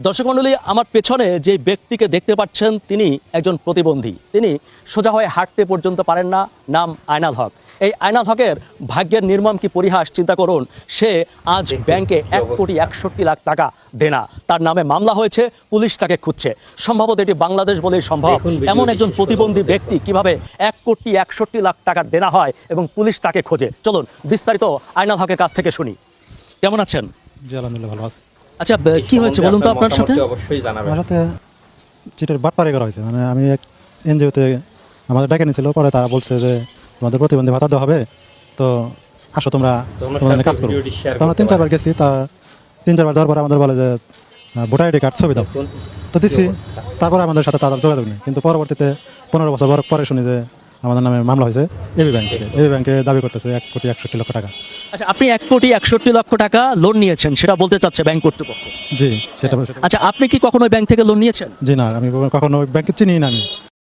দর্শক মণ্ডলী, আমার পেছনে যে ব্যক্তিকে দেখতে পাচ্ছেন তিনি একজন প্রতিবন্ধী। তিনি সোজা হয়ে হাঁটতে পর্যন্ত পারেন না। নাম আয়নাল হক। এই আয়নাল হকের ভাগ্যের নির্মম কি পরিহাস চিন্তা করুন। সে আজ ব্যাংকে 1,61,00,000 টাকা দেনা, তার নামে মামলা হয়েছে, পুলিশ তাকে খুঁজছে। সম্ভবত এটি বাংলাদেশ বলেই সম্ভব। এমন একজন প্রতিবন্ধী ব্যক্তি কিভাবে 1,61,00,000 টাকার দেনা হয় এবং পুলিশ তাকে খোঁজে। চলুন বিস্তারিত আয়নাল হকের কাছ থেকে শুনি। কেমন আছেন? জি আলহামদুলিল্লাহ ভালো আছে। আচ্ছা, কি হয়েছে বলুন তো আপনার সাথে? অবশ্যই জানাবেন। আমার সাথে চিটের বাটপারি করা হয়েছে। মানে আমি এক এনজিওতে আমাদের ডেকে নিয়েছিল, পরে তারা বলছে যে তোমাদের প্রতিবন্ধী ভাতা দেওয়া হবে, তো আসো তোমরা তোমাদের কাজ করো। তো আমরা 3-4 বার গেছি, তা 3-4 বার যাওয়ার পরে আমাদের বলে যে ভোটার আইডি কার্ড ছবি দাও, তো দিচ্ছি। তারপরে আমাদের সাথে তাদের যোগাযোগ নেই। কিন্তু পরবর্তীতে 15 বছর পরে শুনি যে আমাদের নামে মামলা হয়েছে এবি ব্যাংক থেকে। এবি ব্যাংকে দাবি করতেছে 1,61,00,000 টাকা। আচ্ছা, আপনি 1,61,00,000 টাকা লোন নিয়েছেন, সেটা বলতে চাচ্ছে ব্যাংক কর্তৃপক্ষ। জি সেটা। আচ্ছা, আপনি কি কখনো ওই ব্যাংক থেকে লোন নিয়েছেন? জি না, আমি কখনো ওই ব্যাংকে চিনি না। আমি